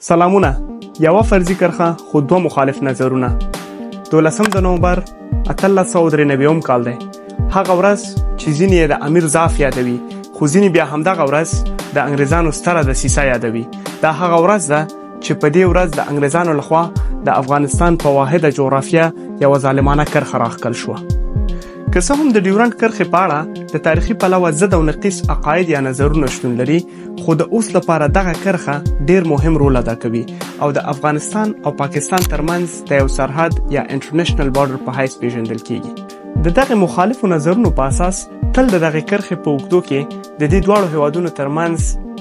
سلامونه. یوه فرضي کرښه خو دوه مخالف نظرونه. 12 نومبر 1893 کال دی. هغه ورځ چې ځینې یې د امیر ضعف یادوي، خو ځینې بیا همدغه ورځ د انګریزانو ستره دسیسه یادوي. دا هغه ورځ ده چې په دې ورځ د انګریزانو لخوا د افغانستان په واحده جغرافیه یوه ظالمانه کرښه راښکل شوه. که څه هم د ډیورنډ کرښې په اړه د تاریخي پلوه ضد او نقیص عقاید یا نظرونه شتون لري، خو د اوس لپاره دغه کرښه ډیر مهم رول ادا کوي او د افغانستان او پاکستان ترمنځ د یو سرحد یا انټرنیشنل بارډر په حیث پیژندل کیږي. د دغه مخالفو نظرونو په اساس تل د دغه کرښې په اوږدو کې د دې دواړو هیوادونو ترمنځ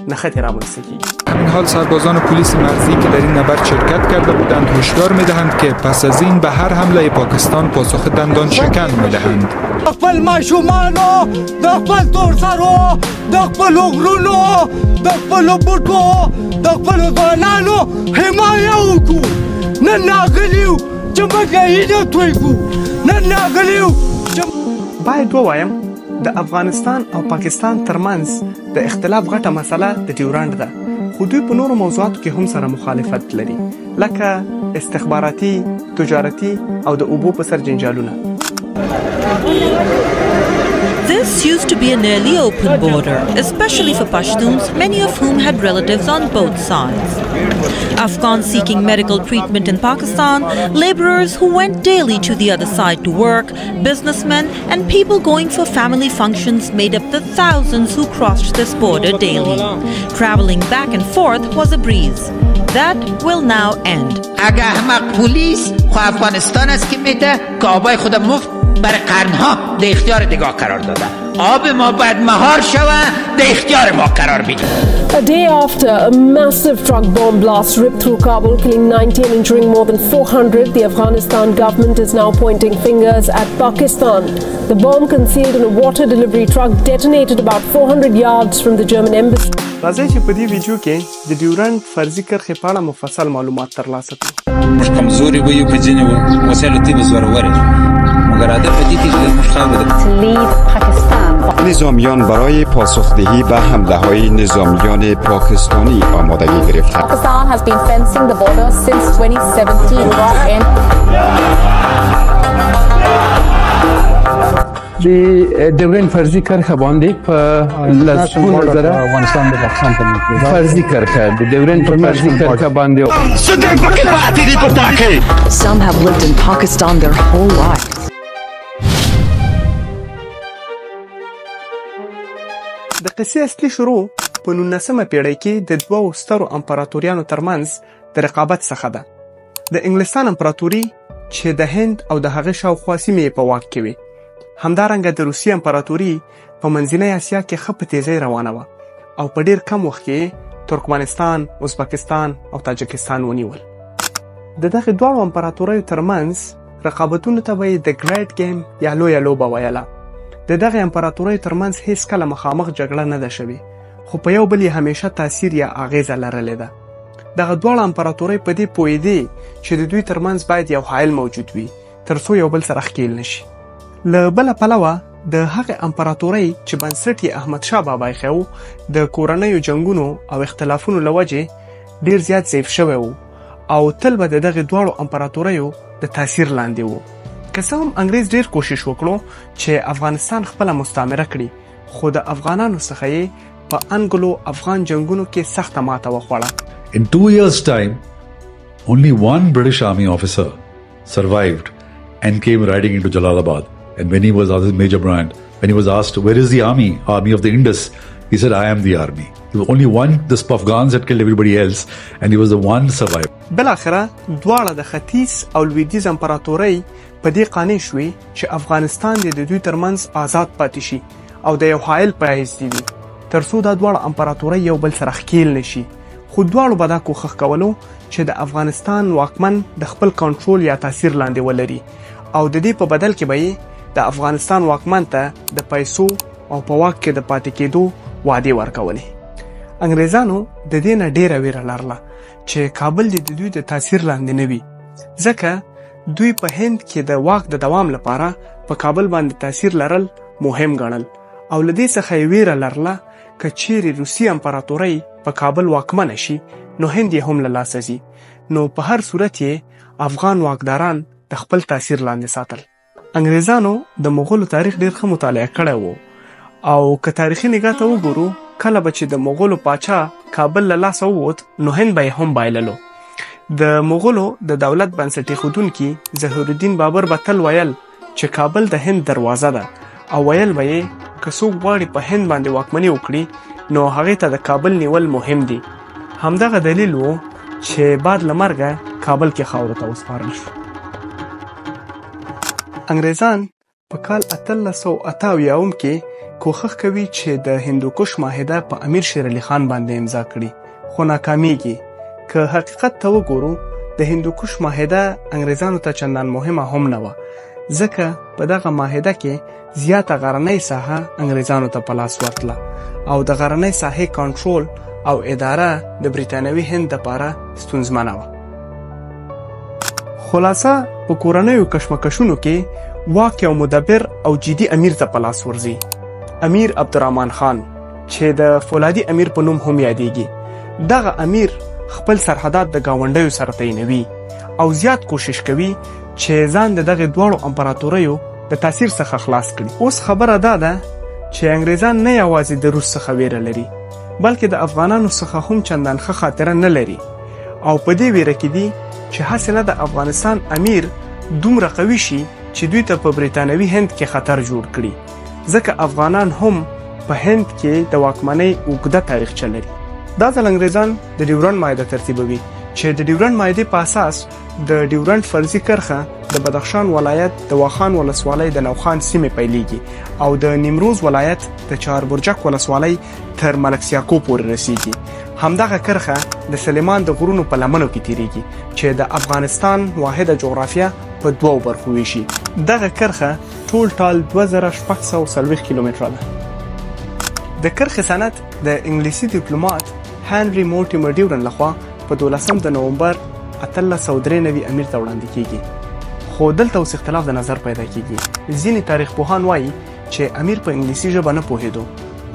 نښتې رامنځته کیږي. همین حال سربازان پلیس مرزی که در این نبرد شرکت کرده بودند هشدار می‌دهند که پس از این به هر حمله پاکستان پاسخ دندان شکن می‌دهند. خپل ماشومانو، د خپل تورسرو، د خپل غرونو، د خپل بوټو، د خپل ځوانانو حمایه وکړو. نن راغلي یو چې موږ یې توی کړو. نن راغلي یو چې باید ووایم د افغانستان او پاکستان ترمنځ د اختلاف غټه مسله د ډیورنډ ده، خو دوی په نورو موضوعاتو کې هم سره مخالفت لري، لکه استخباراتي، تجارتي او د اوبو په سر جنجالونه. This used to be a nearly open border, especially for Pashtuns, many of whom had relatives on both sides. Afghans seeking medical treatment in Pakistan, laborers who went daily to the other side to work, businessmen, and people going for family functions made up the thousands who crossed this border daily. Traveling back and forth was a breeze. That will now end. اگه احمق پلیس خو افغانستان است که میده که آبای خود مفت برای قرنها در اختیار نگاه قرار داده. آب ما باید مهار شوه در اختیار ما قرار بگیره. A day after a massive truck bomb blast ripped through Kabul, killing 90 and injuring more than 400, the Afghanistan government is now pointing fingers at Pakistan. The bomb concealed in a water delivery truck detonated about 400 yards from the German embassy. راځئ چې په دې ویډیو کې د ډیورنډ فرضي کرښې په اړه مفصل معلومات ترلاسه کړو. موږ کمزوري وو په ځینې وسایلو کې زورور یو، مګر هدف دې کې چې موږ خاور نظامیان برای پاسخدهی به حمله های نظامیان پاکستانی آمادگی گرفتند. Pakistan has been fencing the border since 2017 and د ډیورنډ فرضي کرښه باندې په لسګونه زره افغانستان د پاکستان ترمنځ فرضي کرښه د ډیورنډ په فرضي کرښه باندې Some have lived in Pakistan their whole lives. د قصې اصلي شروع په 19مه پیړۍ کې د دوو سترو امپراتوریانو ترمنځ د رقابت څخه ده. د انګلستان امپراتوري چې د هند او د هغې شاوخوا سیمې په واک کې وي، همدارنګه د روسیې امپراتوري په منځنۍ اسیا کې ښه په تیزۍ روانه وه او په ډیر کم وخت کې ترکمنستان، ازبکستان او تاجکستان ونیول. د دغه دواړو امپراتوریو ترمنځ رقابتونو ته به یې د ګریټ گیم یا لویه لوبه ویله. د دغه امپراتوریو ترمنځ هیڅ کله مخامخ جګړه نه ده شوې، خو په یو بل یې همیشه تاثیر یا اغیزه لرلې ده. دغه دواړه امپراتورۍ په دې پوهېدې چې د دوی ترمنځ باید یو حایل موجود وي تر څو یو بل سره ښکیل نشي. له بله پلوه د هغې امپراتورۍ چې بنسټ یې احمدشاه بابا ایښی و د کورنیو جنګونو او اختلافونو له وجې ډیر زیات ضعیف شوی و او تل به د دغې دواړو امپراتوریو د تاثیر لاندې و. که څه هم انګریز ډیر کوشش وکړو چې افغانستان خپله مستعمره کړي، خو د افغانانو څخه یې په انګلو افغان جنګونو کې سخته ماته وخوړه. In 2 years' time, only one British Army officer survived and came riding into Jalalabad. And when he was asked, Major Bryant, when he was asked, where is the army of the Indus? He said, I am the army. There was only one, the Afghans had killed everybody else, and he was the one survivor. بالاخره دواړه د ختیځ او لویدیځ امپراتورۍ په دې قانع شوې چې افغانستان د دوی ترمنځ آزاد پاتې شي او د یو حایل په حیث دي وي تر څو دا دواړه امپراتورۍ یو بل سره ښکیل نشي. خو دواړو به دا کوښښ کولو چې د افغانستان واکمن د خپل کنټرول یا تاثیر لاندې ولري او د دې په بدل کې به یې د افغانستان واکمن ته د پیسو او په واک کې د پاتې کېدو وعدې ورکولې. انګریزانو د دې نه ډیره ویره لرله چې کابل د دوی د تاثیر لاندې نه وي، ځکه دوی په هند کې د واک د دوام لپاره په کابل باندې تاثیر لرل مهم ګڼل او له دې څخه یې ویره لرله که چیرې روسي امپراتورۍ په کابل واکمنه شي نو هند یې هم له لاسه ځي. نو په هر صورت یې افغان واکداران د خپل تاثیر لاندې ساتل. انګریزانو د مغولو تاریخ ډیر ښه مطالعه کړی وو او که تاریخي نگاه ته وګورو کله به چې د مغولو پاچا کابل له لاسه ووت نو هند به یې هم بایللو. د مغولو د دولت بنسټ ایښودونکي ظهورالدین بابر به تل ویل چې کابل د هند دروازه ده او ویل به یې که څوک غواړي په هند باندې واکمني وکړي نو هغې ته د کابل نیول مهم دي. همدغه دلیل و چې بعد له مرګه کابل کې خاورو ته وسپارل شو. انګریزان په کال 1888 کې کوښښ کوي چې د هندوکش معاهده په امیر شیر علي خان باندې امضا کړي خو ناکامیږي. که حقیقت ته وګورو د هندوکش معاهده انګریزانو ته چندان مهمه هم نه وه ځکه په دغه معاهده کې زیاته غرنۍ ساحه انګریزانو ته په لاس ورتله او د غرنۍ ساحې کنټرول او اداره د برټانوي هند دپاره ستونزمنه وه. خلاصه په کورنیو کشمکشونو کې واک یو مدبر او جدي امیر ته په لاس ورځي. امیر عبدالرحمن خان چې د فولادي امیر په نوم هم یادېږي. دغه امیر خپل سرحدات د ګاونډیو سره تعینوي او زیات کوشش کوي چې ځان د دغه دواړو امپراتوریو د تاثیر څخه خلاص کړي. اوس خبره دا ده چې انګریزان نه یوازې د روس څخه ویره لري بلکې د افغانانو څخه هم چندان ښه خاطره نه لري او په دې ویره کې دي چې هسې نه د افغانستان امیر دومره قوي شي چې دوی ته په برټانوي هند کې خطر جوړ کړي ځکه افغانان هم په هند کې د واکمنۍ اوږده تاریخچه لري. دا ځل انګریزان د ډیورنډ معاهده ترتیبوي چې د ډیورنډ معاهدې په اساس د ډیورنډ فرضي کرښه د بدخشان ولایت د واخان ولسوالۍ د نوخان سیمې پیلیږي او د نیمروز ولایت د چهاربرجک ولسوالۍ تر ملک سیاکو پورې رسیږي. همدغه کرښه د سلیمان د غرونو په لمنو کې تیریږي چې د افغانستان واحده جغرافیه په دوو برخو ویشي. دغه کرښه ټول ټال 2640 کیلومتره ده. د کرښې سند د انګلیسي ډیپلومات هنري مورټیمر ډیورن لخوا په 12 د نومبر 1893 امیر ته وړاندې کیږي خو دلته اوس اختلاف د نظر پیدا کیږي. ځینې تاریخ پوهان وایي چې امیر په انګلیسي ژبه نه پوهېدو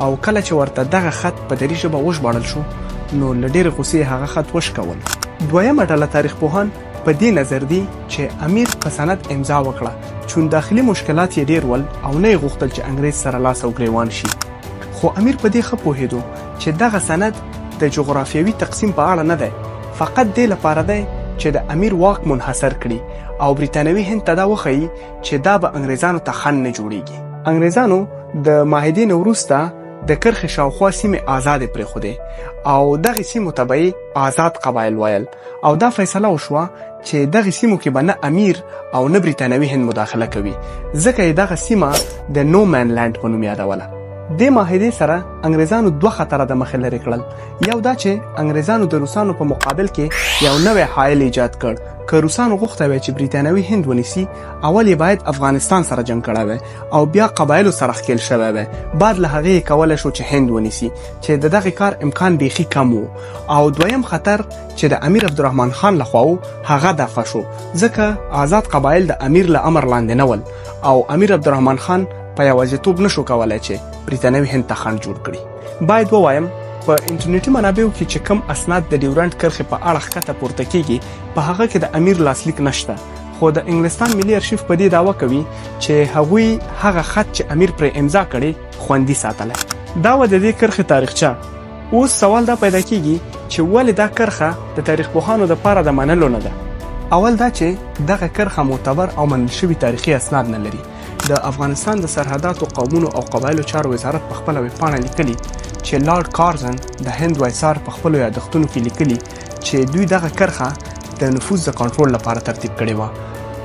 او کله چې ورته دغه خط په دري ژبه وژباړل شو نو له ډېرې غوسې هغه خط وشکول. دویمه ډله تاریخ پوهان په دې نظر دي چې امیر په سند امضا وکړه چون داخلي مشکلات یې ډېر ول او نه یې غوښتل چې انګریز سره لاس او ګریوان شي. خو امیر په دې ښه پوهېدو چې دغه سند د جغرافیوي تقسیم په اړه نه دی فقط دې لپاره دی چې د امیر واک منحصر کړي او برټانوي هند ته دا وښیي چې دا به انګریزانو ته خنډ نه جوړیږي. انګریزانو د معاهدې نه وروسته د کرښې شاوخوا سیمې آزادې پرېښودې او دغې سیمو ته به یې آزاد قبایل ویل او دا فیصله وشوه چې دغې سیمو کې به نه امیر او نه برټانوي هند مداخله کوي ځکه یې دغه سیمه د نو مین لینډ په نوم یادوله. دې معاهدې سره انګریزانو دوه خطره د مخې لرې کړل. یو دا چې انګریزانو د روسانو په مقابل کې یو نوی حایل ایجاد کړ. که روسانو غوښته وی چې برټانوي هند ونیسي اول یې باید افغانستان سره جنګ کړی وی او بیا قبایلو سره ښکېل شوی وی بعد له هغې یې کولی شو چې هند ونیسي چې د دغې کار امکان بیخي کم و. او دویم خطر چې د امیر عبدالرحمن خان لخوا و هغه دفع شو ځکه آزاد قبایل د امیر له امر لاندې نه ول او امیر عبدالرحمن خان په یوازیتوب نشو کولی چې برټانوي هند ته خنډ جوړ کړي. باید ووایم په انټرنیټي منابعو کې چې کم اسناد د ډیورنډ کرښې په اړه ښکته پورته کیږي په هغه کې د امیر لاسلیک نشته خو د انګلستان ملي ارشیف په دې دعوه کوي چې هغوی هغه خط چې امیر پرې امضا کړي خوندي ساتلی. دا و د دې کرښې تاریخچه. اوس سوال دا پیدا کیږي چې ولې دا کرښه د تاریخ پوهانو دپاره د منلو نه ده. اول دا چې دغه کرښه معتبر او منل شوي تاریخي اسناد نه لري. د افغانستان د سرحداتو قومونو او قبایلو چارو وزارت په خپله ویبپاڼه لیکلي چې لارډ کارزن د هند وایسار په خپلو یادښتونو کې لیکلي چې دوی دغه کرښه د نفوذ د کنټرول لپاره ترتیب کړې وه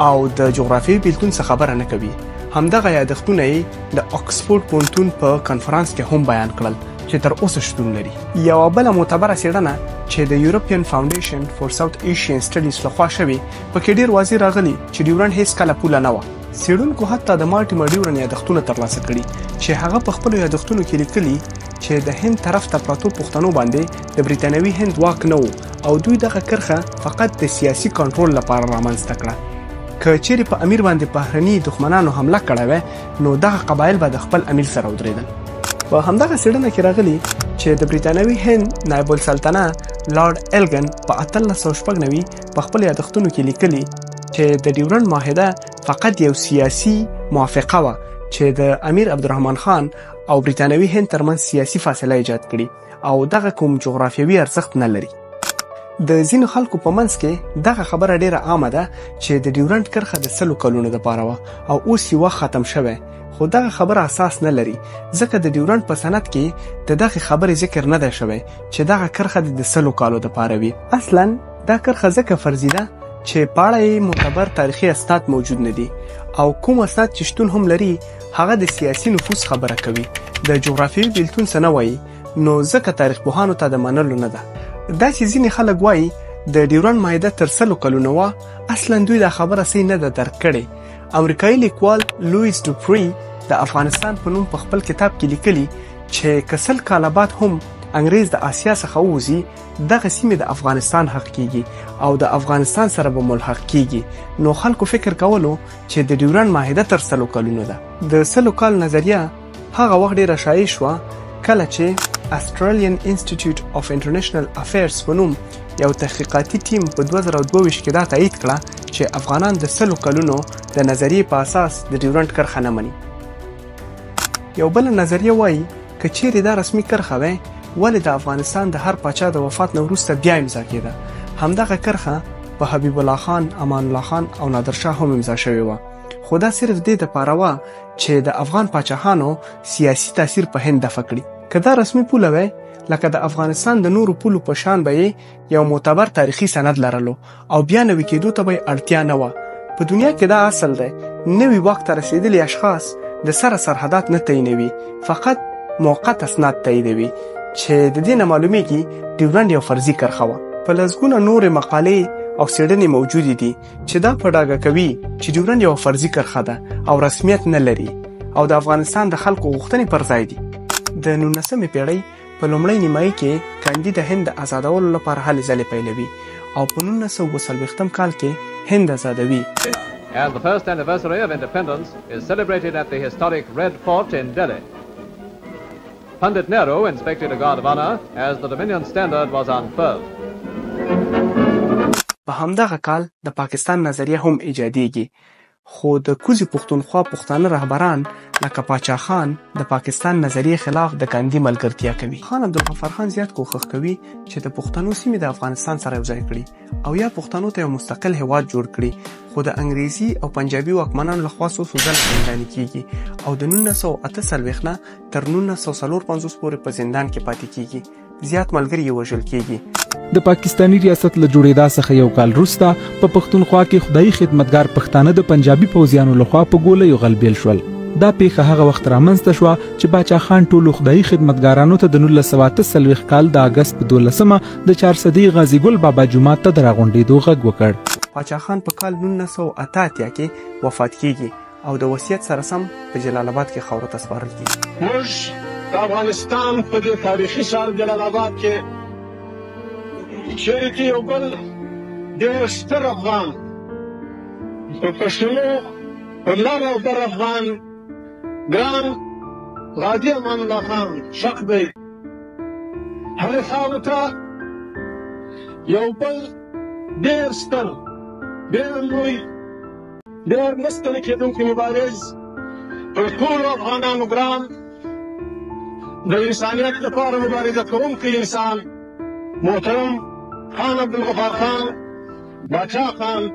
او د جغرافیوي بیلتون څخه خبره نه کوي. همدغه یادښتونه یې د اکسفورډ پوهنتون په کنفرانس کې هم بیان کړل چې تر اوسه شتون لري. یوه بله معتبره څېړنه چې د یورپین فاونډیشن فور ساوث ایشین سټډیز لخوا شوې پکې ډېر واضح راغلي چې ډیورنډ هیڅکله پوله نه وه. څېړونکو حتی د مارټیمر ډیورن یادښتونه ترلاسه کړي چې هغه په خپلو یادښتونو کې لیکلي چې د هند طرف ته پراتو پښتنو باندې د برټانوي هند واک نه و او دوی دغه کرښه فقط د سیاسي کنټرول لپاره رامنځته کړه. که چیرې په امیر باندې بهرني دښمنانو حمله کړې وای نو دغه قبایل به د خپل امیر سره ودرېدل. په همدغه څېړنه کې راغلي چې د برټانوي هند نایب السلطنه لارډ ایلګن په 1896 په خپل یادښتونو کې لیکلي چې د ډیورنډ معاهده فقط یو سیاسي موافقه وه چې د امیر عبدالرحمن خان او برتانوي هند ترمنځ سیاسي فاصله ایجاد کړي او دغه کوم جغرافیوي ارزښت نه لري. د ځینو خلکو په منځ کې دغه خبره ډیره عامه ده چې د ډیورنډ کرښه د 100 کلونو دپاره وه او اوس یې وخت ختم شوی، خو دغه خبره اساس نه لري ځکه د ډیورنډ په سند کې د دغه خبرې ذکر نه دی شوی چې دغه کرښه د 100 کالو دپاره وي. اصلا دا کرښه ځکه فرضي ده چې په اړه یې معتبر تاریخي اسناد موجود نه دي او کوم اسناد چې شتون هم لري هغه د سیاسي نفوذ خبره کوي. د جغرافیوي بیلتون څه نه وایي نو ځکه تاریخ پوهانو ته د منلو نه ده. دا چې ځینې خلک وایي د ډیورنډ معاهده تر 100 کلونو وه، اصلا دوی دا خبره صحیح نه ده درک کړې. امریکایي لیکوال لویس ډوپری د افغانستان په نوم په خپل کتاب کې لیکلي چې که 100 کاله بعد هم انګریز د آسیا څخه ووځي دغه سیمې د افغانستان حق کیږي او د افغانستان سره به ملحق کیږي. نو خلکو فکر کولو چې د ډیورنډ معاهده تر 100 کلونو ده. د 100 کال نظریه هغه وخت ډیره شایع شوه کله چې Australian Institute of International Affairs په نوم یو تحقیقاتي ټیم په 2022 کې دا تایید کړه چې افغانان د 100 کلونو د نظریې په اساس د ډیورنډ کرښه نه مني. یو بل نظریه وایي که چیرې دا رسمي کرښه وای ولې د افغانستان د هر پاچا د وفات نه وروسته بیا امضا کېده. همدغه کرښه په حبیب الله خان، امان الله خان او نادر شاه هم امضا شوې وه، خو دا صرف دې دپاره وه چې د افغان پاچاهانو سیاسي تاثیر په هند دفع کړي. که دا رسمي پوله وای لکه د افغانستان د نورو پولو په شان به یو معتبر تاریخي سند لرلو او بیا نوي کېدو ته به اړتیا نه وه. په دنیا کې دا اصل دی، نوي واک ته رسېدلي اشخاص د سره سرحدات نه تعینوي، فقط موقت اسناد تاییدوي چې د دې نه معلومیږي ډیورنډ یو فرضي کرښه وه. په لسګونه نورې مقالې او څېړنې موجودې دي چې دا په ډاګه کوي چې ډیورنډ یو فرضي کرښه ده او رسمیت نه لري او د افغانستان د خلکو غوښتنې پر ځای دي. د 19مې پیړۍ په لومړۍ نیمایي کې کاندي د هند د آزادولو لپاره هلې ځلې پیلوي او په 1940 کال کې هند آزادوي. And the first anniversary of independence is celebrated at the historic Red Fort in Delhi. Pandit Nehru inspected a guard of honor as the Dominion standard was unfurled. په همدغه کال د پاکستان نظریه هم ایجادیږي، خو د کوزي پښتونخوا پښتانه رهبران لکه پاچا خان د پاکستان نظریې خلاف د کاندي ملګرتیا کوي. خان عبدالغفار خان زیات کوښښ کوي چې د پښتنو سیمې د افغانستان سره یوځای کړي او یا پښتنو ته یو مستقل هیواد جوړ کړي، خو د انګریزي او پنجابي واکمنانو لخوا څو ځل زنداني کیږي او د 1948 نه تر 1954 پورې په زندان کې پاتې کیږي. زیات ملګري یې وژل کیږي. د پاکستانی ریاست له جوړېدا څخه یو کال وروسته په پښتونخوا کې خدایي خدمتګار پښتانه د پنجابي پوځیانو لخوا په ګولیو غلبیل شول. دا پیښه هغه وخت رامنځته شوه چې باچا خان ټولو خدایي خدمتګارانو ته د 1948 کال د اګست په 12مه د 400 غازی ګل بابا جومات ته د راغونډېدو غږ وکړ. باچا خان په کال 1988 کې وفات کیږي او د وصیت سره سم په جلال آباد کې خاورو ته سپارل کیږي. موږ د افغانستان په دې تاریخي ښار جلال آباد کې چیرې چې یو بل ډېر ستر افغان په پښتنو پر لر او بر افغان ګران غازي امان الله خان شک دی هغې خاورو ته یو بل ډېر ستر ډېر لوی ډېر نه ستړی کېدونکی مبارز پر ټولو افغانانو ګران د انسانیت لپاره مبارزه کوونکی انسان محترم خان عبدالغفار خان باچا خان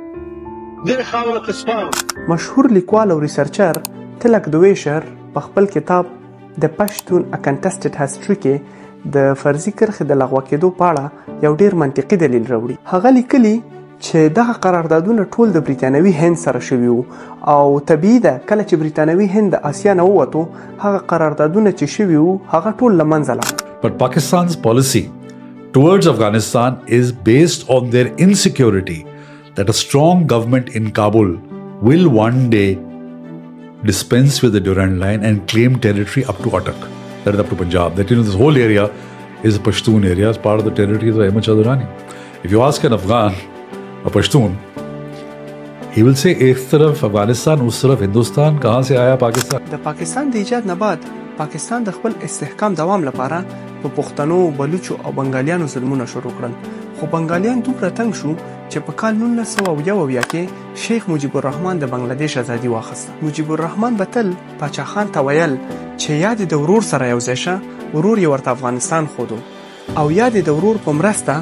دې خاوره ته سپارم. مشهور لیکوال او ریسرچر تلک دویشر په خپل کتاب د پښتون ا کنټسټډ هسټري کې د فرضي کرښې د لغوه کېدو په اړه یو ډېر منطقي دلیل راوړي. هغه لیکلي چې دغه قراردادونه ټول د برتانوي هند سره شوي وو او طبیعي ده کله چې برتانوي هند د آسیا نه ووتو هغه قراردادونه چې شوي وو هغه ټول له منځه لاړل. But Pakistan's policy towards Afghanistan is based on their insecurity that a strong government in Kabul will one day dispense with the Durand line and claim territory up to Attock, that is up to Punjab. That this whole area is a Pashtun area, as part of the territories of Ahmad Shah Durrani. If you ask an Afghan, a Pashtun, he will say, एक तरफ अफगानिस्तान, उस तरफ हिंदुस्तान, कहाँ से आया पाकिस्तान? د پاکستان د ایجاد نه بعد پاکستان د خپل استحکام دوام لپاره په پښتنو، بلوچو او بنګالیانو ظلمونه شروع کړل، خو بنګالیان دومره تنګ شو چې په کال 1971 کې شیخ مجیب الرحمن د بنگلادیش ازادي واخیسته. مجیب الرحمن به تل پاچا خان ته ویل چې یا د ورور سره یو ځای شه، ورور یې ورته افغانستان ښودو، او یا د ورور په مرسته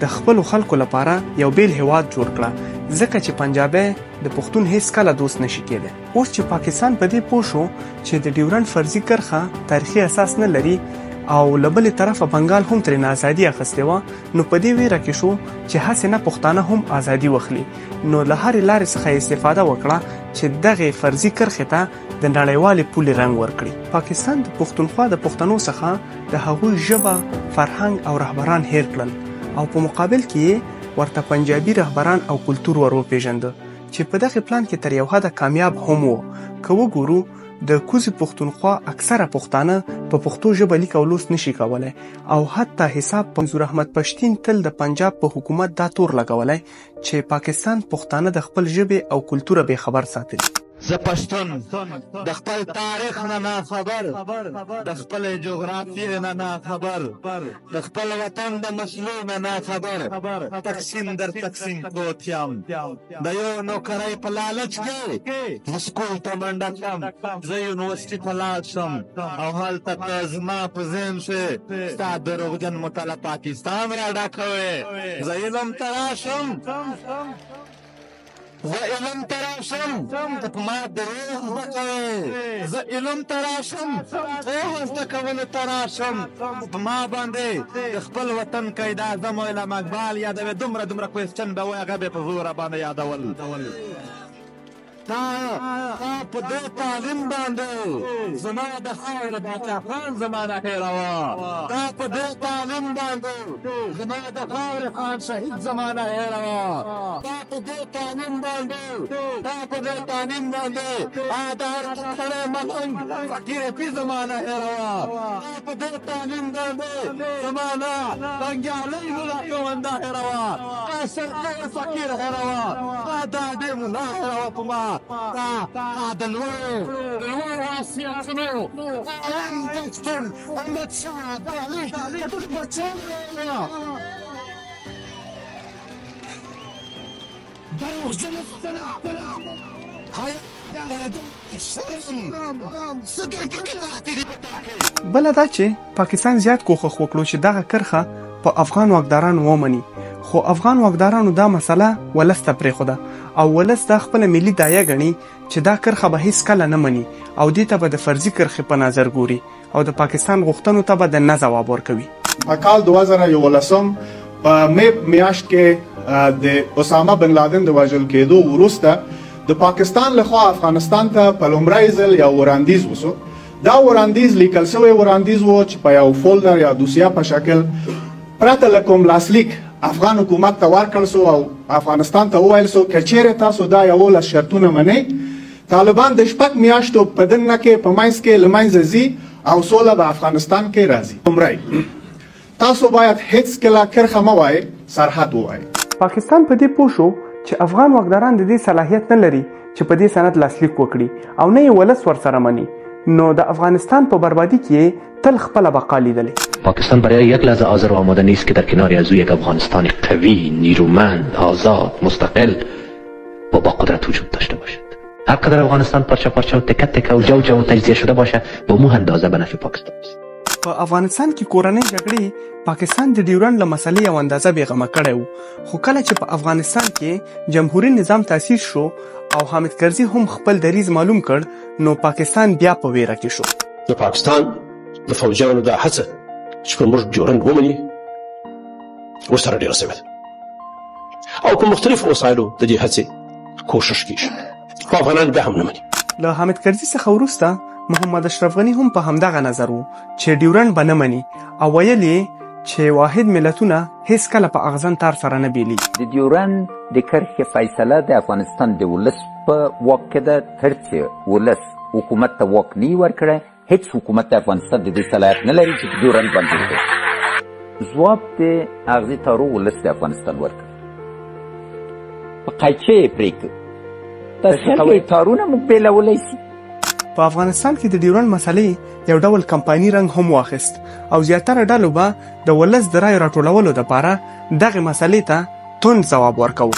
د خپلو خلکو لپاره یو بیل هیواد جوړ کړه، ځکه چې پنجابی د پښتون هیڅ کله دوست نشي کېدی. اوس چې پاکستان په دې پوه شو چې د ډیورنډ فرضي کرښه تاریخي اساس نه لري او له بلې طرفه بنګال هم ترېنه ازادي اخیستې وه، نو په دې ویره کې شو چې هسې نه پښتانه هم ازادي واخلي، نو له هرې لارې څخه استفاده وکړه چې دغې فرضي کرښې ته د نړیوالې پولې رنګ ورکړي. پاکستان د پښتونخوا د پښتنو څخه د هغوی ژبه، فرهنګ او رهبران هیر کړل او په مقابل کې ورته پنجابي رهبران او کلتور ور وپېژنده چې په دغه پلان کې تر یو حده کامیاب هم و. که وګورو د کوزي پښتونخوا اکثره پښتانه په پښتو ژبه لیک او لوست نشي کولای، او حتی حساب منظور احمد پښتین تل د پنجاب په حکومت دا تور لګولای چې پاکستان پښتانه د خپل ژبې او کلتور به خبر ساتي. زه پښتون د خپل تاریخ نه خبر، د خپل جغرافیې نه خبر، د خپل وطن د مسلو نه خبر، تقسیم در تقسیم پروت یم، د یو نوکرۍ په لالچ کې سکول ته منډه کړم، زه یونیورسټي ته لاړ شم او هلته ته زما په ذهن شې ستا دروغجن مطلع پاکستان را ډکوې، زه علم ته راشم، زه علم ته راشم، ته په ما دروغ زده کوې، زه علم ته راشم، پوهه زده کولو ته راشم، په ما باندې د خپل وطن قاید اعظم او علم اقبال یادوې، دومره کوېسچن به وایي هغه به یې په زوره باندې یادول. تا په دې تعلیم باندې زما د خاورې باچا خان زمانه هېروه، تا په دې تعلیم باندې زما د خاورې خان شهید زمانه هېروه، تا په دې تعلیم باندې د هر سړی ملنګ فقیر اپي زمانه هېروه، تا په دې تعلیم باندې زمانه بنګالۍ ملا ګاونډه هېروه، تا شرقي فقیر هېروه، تا دادې ملا هېروه په ما، د لوړو حیثیتونو عالم پښتون احمدشاه ابدالي د دوی بچی دروغجن بله دا چې پاکستان زیات کوښښ وکړو چې دغه کرښه په افغان واکدارانو ومني، خو افغان واکدارانو دا مسله ولس ته پرېښوده او ولس دا خپله ملي دایه ګڼي چې دا کرښه به هیڅ کله نه مني او دې ته به د فرضي کرښې په نظر ګوري او د پاکستان غوښتنو ته به د نه ځواب ورکوي. په کال 2011 په می میاشت کې د اسامه بن لادن د وژل کېدو وروسته د پاکستان لخوا افغانستان ته په لومړی ځل یو وړاندیز وسو. دا وړاندیز لیکل شوی وړاندیز و چې په یو فولډر یا دوسیه په شکل پرته له کوم لاسلیک افغان حکومت ته ورکړل سو او افغانستان ته وویل سو که چیرې تاسو دا یولس شرطونه منئ، طالبان د 6 میاشتو په دننه کې په منځ کې له منځه ځي او سوله به افغانستان کې راځي. لومړی تاسو باید هیڅ کله کرښه مه وایئ، سرحد ووایئ. پاکستان په دې پوه شو چې افغان واکداران د دې صلاحیت نه لري چې په دې سند لاسلیک وکړي او نه یې ولس ورسره مني، نو د افغانستان په بربادی کې تل خپله بقا لیدلې. پاکستان برای یک لحظه حاضر و آماده نیست که در کناری از یک افغانستان قوی، نیرومند، آزاد، مستقل و با قدرت وجود داشته باشد. هر قدر افغانستان پارچه پارچه و تکه تکه و جو جو و تجزیه شده باشه به مو اندازه به نفع پاکستان است. په افغانستان کې کورنۍ جګړې پاکستان د ډیورنډ له مسلې یو اندازه بېغمه کړی و، خو کله چې په افغانستان کې جمهوري نظام تاسیس شو او حامد کرزي هم خپل دریځ معلوم کړ، نو پاکستان بیا په ویره کې شو. د پاکستان د فوجیانو دا هڅه چې په موږ ډیورنډ ومني ورسره ډېره سوې ده او په مختلفو وسایلو د دې هڅې کوښښ کېږي، خو افغانان بیا هم نه مني. له حامد کرزي څخه وروسته محمد اشرف غني هم په همدغه نظر و چې ډیورنډ به نه مني او ویل یې چې واحد ملتونه هیڅ کله په اغزن تار سره نه بیلي. د ډیورنډ د کرښې فیصله د افغانستان د ولس په واک کې ده، تر چې ولس حکومت ته واک نه وي ورکړی، هیڅ حکومت د افغانستان د دې صلاحیت نه لري چې په ډیورنډ باندې وکړي. ځواب د اغزي تارو ولس د افغانستان ورکړ، په قیچې یې پرېږده. تاسې کوئ تارونه موږ بېلولی شي. په افغانستان کې د ډیورنډ مسلې یو ډول کمپایني رنګ هم واخیست او زیاتره ډلو به د ولس د رایو راټولولو دپاره دغې مسلې ته تند جواب ورکوه.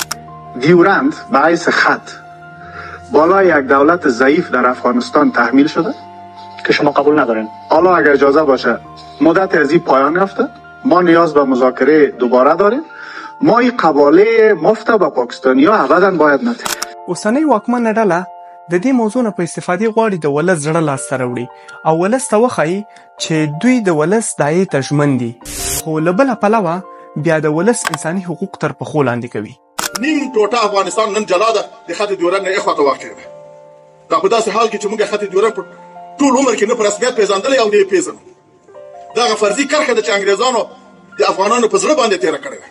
دیورند به حیث خط بالای یک دولت ضعیف در افغانستان تحمیل شده که شما قبول ندارین. حالا اگر اجازه باشه مدت از این پایان یافته، ما نیاز به مذاکره دوباره داریم. ما این قباله مفت به پاکستانیا ابدا باید نده. اوسنۍ واکمنه ډله د دې موضوع نه په استفادې غواړي د ولس زړه لاسته راوړي او ولس ته وښایي چې دوی د ولس داعیې ته ژمن دي، خو له بله پلوه بیا د ولس انساني حقوق تر پښو لاندې کوي. نیم ټوټه افغانستان نن جلا ده د خط ډیورنډ نه اخواته واقع ده. دا په داسې حال کې چې موږ خط ډیورنډ په ټول عمر کې نه په رسمیت پیژندلی او نه یې پیژنو. دغه فرضي کرښه ده چې انګریزانو د افغانانو په زړه باندې تېره کړې ده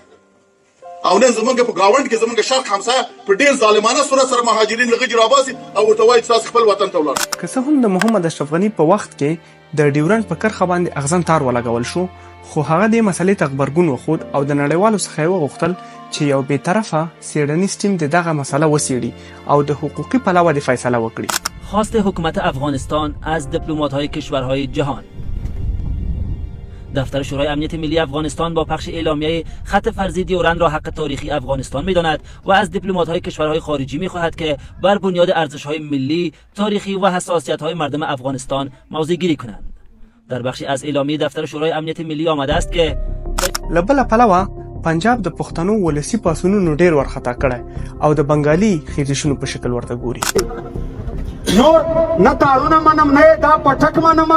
او نن زمونږ په ګاونډ کې زمونږ شرق همسایه په ډېر ظالمانه صورت سره مهاجرین له غجې راباسي او ورته وایي چې تاسو خپل وطن ته ولاړ. که څه هم د محمد اشرف غني په وخت کې د ډیورنډ په کرښه باندې اغزن تار ولګول شو، خو هغه دې مسلې ته غبرګون وښود او د نړیوالو څخه یې وغوښتل چې یو بېطرفه څېړنیز ټیم د دغه مسله وڅېړي او د حقوقي پلوه د فیصله وکړي. خواست حکومت افغانستان از دیپلمات‌های کشورهای جهان. دفتر شورای امنیت ملی افغانستان با پخش اعلامیه خط فرضی دیورند را حق تاریخی افغانستان می‌داند و از دیپلمات‌های کشورهای خارجی می‌خواهد که بر بنیاد ارزش‌های ملی، تاریخی و حساسیت‌های مردم افغانستان موضع‌گیری کنند. در بخشی از اعلامیه دفتر شورای امنیت ملی آمده است که له بله پلوه پنجاب د پښتنو ولسی پاڅونونو ډېر ورخطا کړی او د بنګالي خیزشونو په شکل ورته ګوري. نور نه تاړونه منم، نه دا پټک منم،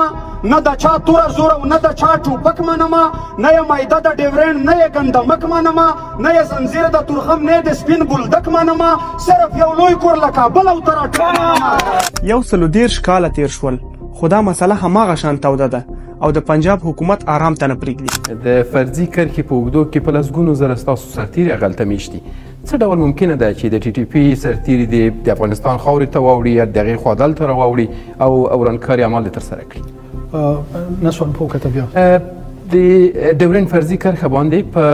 نه د چا توره زوره، نه د چا ټوپک منم، نه یې مایده د ډیورنډ، نه یې ګندمک منم، نه یې زنځیر د تورخم، نه د سپین بولدک منم، صرف یو لوی کور له کابل او تر اټکانه. 130 کاله تیر شول خو دا مسله هماغه شان توده ده او د پنجاب حکومت آرام ته نه پرېږدي. د فرضي کرښې په اوږدو کې په لسګونو زره ستاسو سرتیري هغلته میشتي. څه ډول ممکنه ده چې د ټي ټي پي سرتیري د افغانستان خاورې ته واوړي یا د هغې خوا دلته راواوړي او ورانکاري عمل یې ترسره کړي؟ نشوم پوه کته بیا د ډیورنډ فرضي کرښه باندې په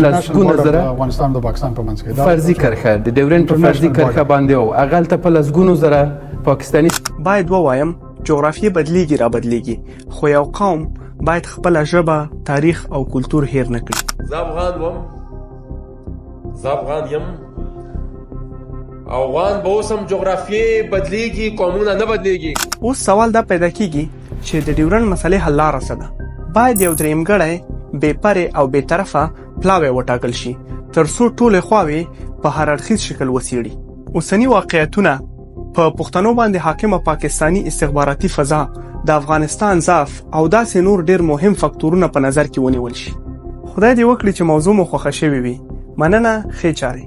لسګونه زره افغانستان د پاکستان په منځ کې فرضي کرښه د ډیورنډ په فرضي کرښه باندې او هغلته په لسګونو زره پاکستاني. باید ووایم جغرافیه بدلیږي را بدلیږي، خو یو قوم باید خپله ژبه، تاریخ او کلتور هیر نه کړي. زه افغان وم، زه افغان یم، افغان به اوس هم جغرافیې بدلیږي، قومونه نه بدلیږي. اوس سوال دا پیدا کیږي چې د ډیورنډ مسلې حل لاره څه ده؟ باید یو درېیمګړی بې پرې او بې طرفه پلاوی وټاکل شي تر څو ټولې خواوې په هر اړخیز شکل وڅېړي. اوسني واقعیتونه په پښتنو باندې حاکمه پاکستاني استخباراتي فضا، د افغانستان ضعف او داسې نور ډېر مهم فکتورونه په نظر کې ونیول شي. خدای دې وکړي چې موضوع مو خوښه شوې وي. مننه، ښې چارې.